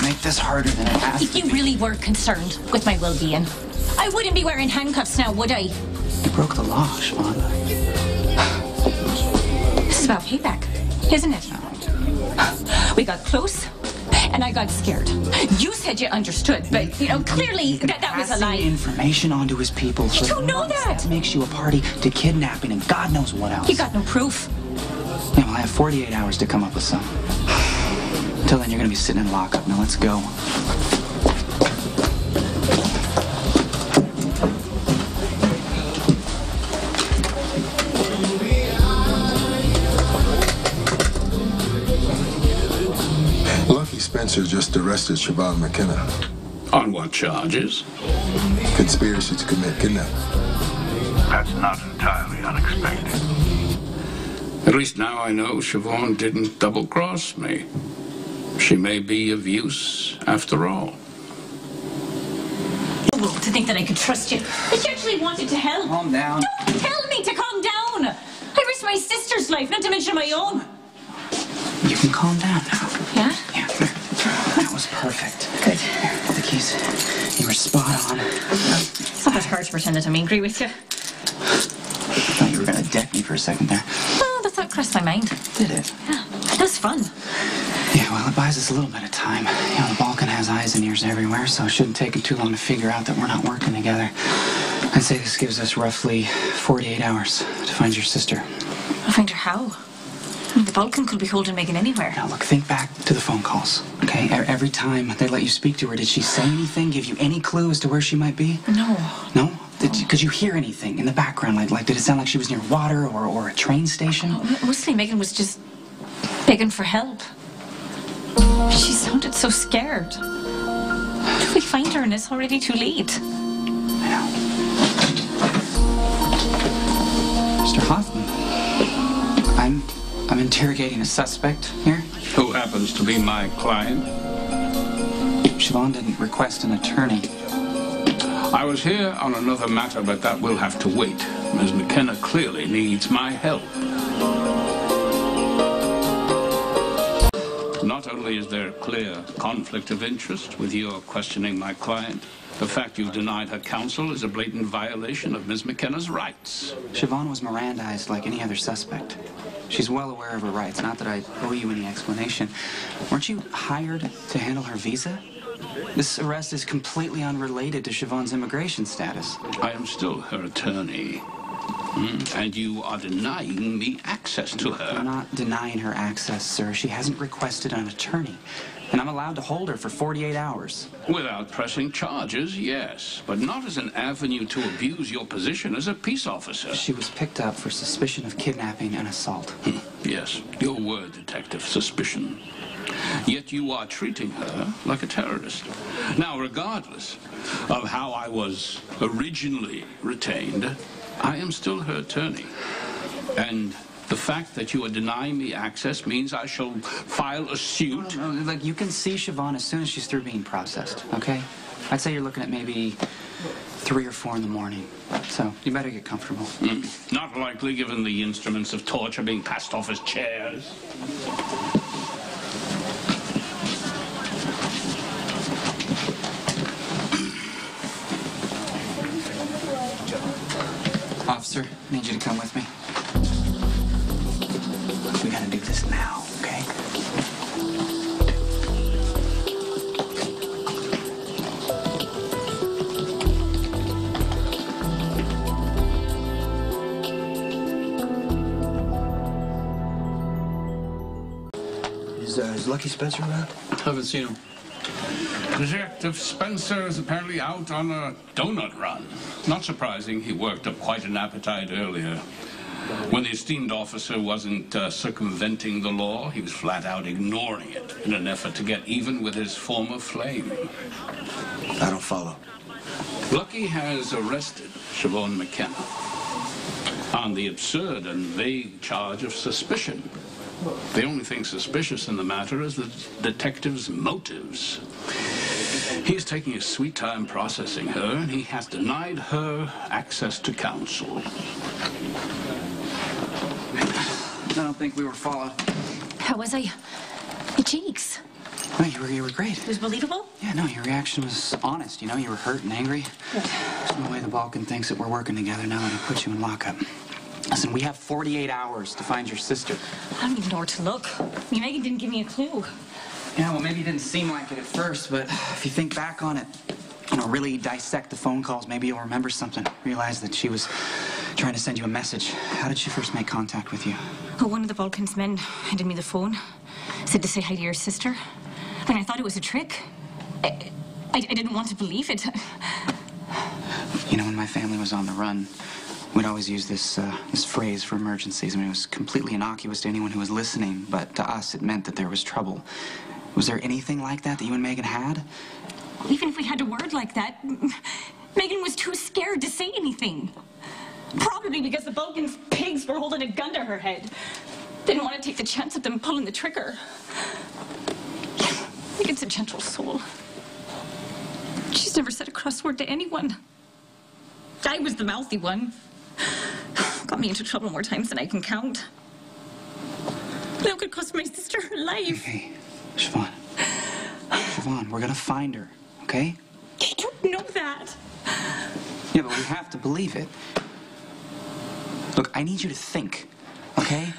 make this harder than it has to be. If you really were concerned with my well-being, I wouldn't be wearing handcuffs now, would I? You broke the law, Siobhan. This is about payback, isn't it? We got close, and I got scared. You said you understood, but, you know, clearly that was a lie. Passing information onto his people. You don't know that. That makes you a party to kidnapping and God knows what else. You got no proof. Yeah, well, I have 48 hours to come up with some. Until then, you're going to be sitting in lockup. Now, let's go. Lucky Spencer just arrested Siobhan McKenna. On what charges? Conspiracy to commit kidnapping. That's not entirely unexpected. At least now I know Siobhan didn't double-cross me. She may be of use after all. To think that I could trust you. That you actually wanted to help. Calm down. Don't tell me to calm down. I risked my sister's life, not to mention my own. You can calm down now. Yeah? Yeah, that was perfect. Good. Here, the keys. You were spot on. It's not that hard to pretend that I'm angry with you. I thought you were going to deck me for a second there. Oh, the thought crossed my mind. Did it? Yeah, that was fun. Yeah, well, it buys us a little bit of time. You know, the Balkan has eyes and ears everywhere, so it shouldn't take it too long to figure out that we're not working together. I'd say this gives us roughly 48 hours to find your sister. I'll find her how? I mean, the Balkan could be holding Megan anywhere. Now, look, think back to the phone calls, okay? Every time they let you speak to her, did she say anything, give you any clue as to where she might be? No. No? Could you hear anything in the background? Like, did it sound like she was near water or a train station? No, mostly Megan was just begging for help. She sounded so scared. If we find her and it's already too late. I know. Mr. Hoffman, I'm interrogating a suspect here. Who happens to be my client? Siobhan didn't request an attorney. I was here on another matter, but that will have to wait. Ms. McKenna clearly needs my help. Not only is there a clear conflict of interest with your questioning my client, the fact you've denied her counsel is a blatant violation of Ms. McKenna's rights. Siobhan was Mirandized like any other suspect. She's well aware of her rights, not that I owe you any explanation. Weren't you hired to handle her visa? This arrest is completely unrelated to Siobhan's immigration status. I am still her attorney. And you are denying me access to her. I'm not denying her access, sir. She hasn't requested an attorney. And I'm allowed to hold her for 48 hours. Without pressing charges, yes. But not as an avenue to abuse your position as a peace officer. She was picked up for suspicion of kidnapping and assault. Yes, your word, Detective, suspicion. Yet you are treating her like a terrorist. Now, regardless of how I was originally retained, I am still her attorney. And the fact that you are denying me access means I shall file a suit. No, like, you can see Siobhan as soon as she's through being processed, okay? I'd say you're looking at maybe 3 or 4 in the morning. So you better get comfortable. Not likely, given the instruments of torture being passed off as chairs. Officer, I need you to come with me. We gotta do this now, okay? Is Lucky Spencer around? Haven't seen him. Detective Spencer is apparently out on a donut run. Not surprising, he worked up quite an appetite earlier. When the esteemed officer wasn't circumventing the law, he was flat out ignoring it in an effort to get even with his former flame. I don't follow. Lucky has arrested Siobhan McKenna on the absurd and vague charge of suspicion. The only thing suspicious in the matter is the detective's motives. He's taking his sweet time processing her, and he has denied her access to counsel. I don't think we were followed. How was I? My cheeks. No, you were great. It was believable? Yeah, no, your reaction was honest. You know, you were hurt and angry. There's no way the Balkan thinks that we're working together now that he put you in lockup. Listen, we have 48 hours to find your sister. I don't even know where to look. I mean, Megan didn't give me a clue. Yeah, well, maybe it didn't seem like it at first, but if you think back on it, you know, really dissect the phone calls, maybe you'll remember something. Realize that she was trying to send you a message. How did she first make contact with you? Well, one of the Balkan's men handed me the phone. Said to say hi to your sister. I mean, I thought it was a trick. I didn't want to believe it. You know, when my family was on the run, we'd always use this phrase for emergencies. I mean, it was completely innocuous to anyone who was listening, but to us, it meant that there was trouble. Was there anything like that you and Megan had? Even if we had a word like that, Megan was too scared to say anything. Probably because the Balkan's pigs were holding a gun to her head. Didn't want to take the chance of them pulling the trigger. Megan's a gentle soul. She's never said a cross word to anyone. I was the mouthy one. Got me into trouble more times than I can count. Now could cost my sister her life. Hey, Siobhan. Siobhan, we're gonna find her, okay? You don't know that. Yeah, but we have to believe it. Look, I need you to think, okay?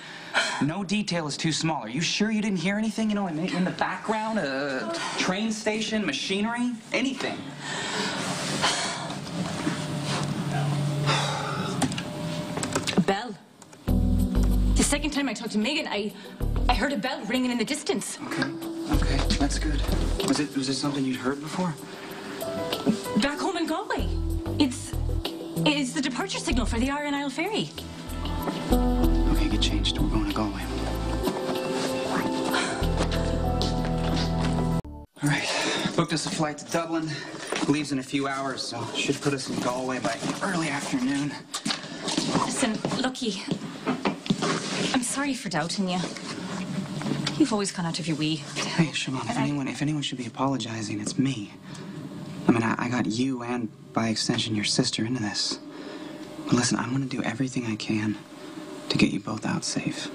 No detail is too small. Are you sure you didn't hear anything, you know, in the background? A train station, machinery, anything? A bell. The second time I talked to Megan, I heard a bell ringing in the distance. Okay, that's good. Was it something you'd heard before? Back home in Galway. It's the departure signal for the Iron Isle ferry. Okay, get changed. We're going to Galway. All right, booked us a flight to Dublin. Leaves in a few hours, so should put us in Galway by early afternoon. Listen, Lucky, I'm sorry for doubting you. You've always gone out of your way. Hey, Siobhan, if anyone should be apologizing, it's me. I mean, I got you and, by extension, your sister into this. But listen, I'm gonna do everything I can to get you both out safe.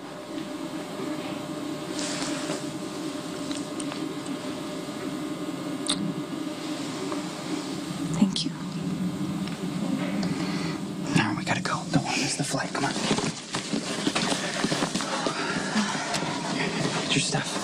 Thank you. All right, we gotta go. Don't want to miss the flight. Come on. Get your stuff.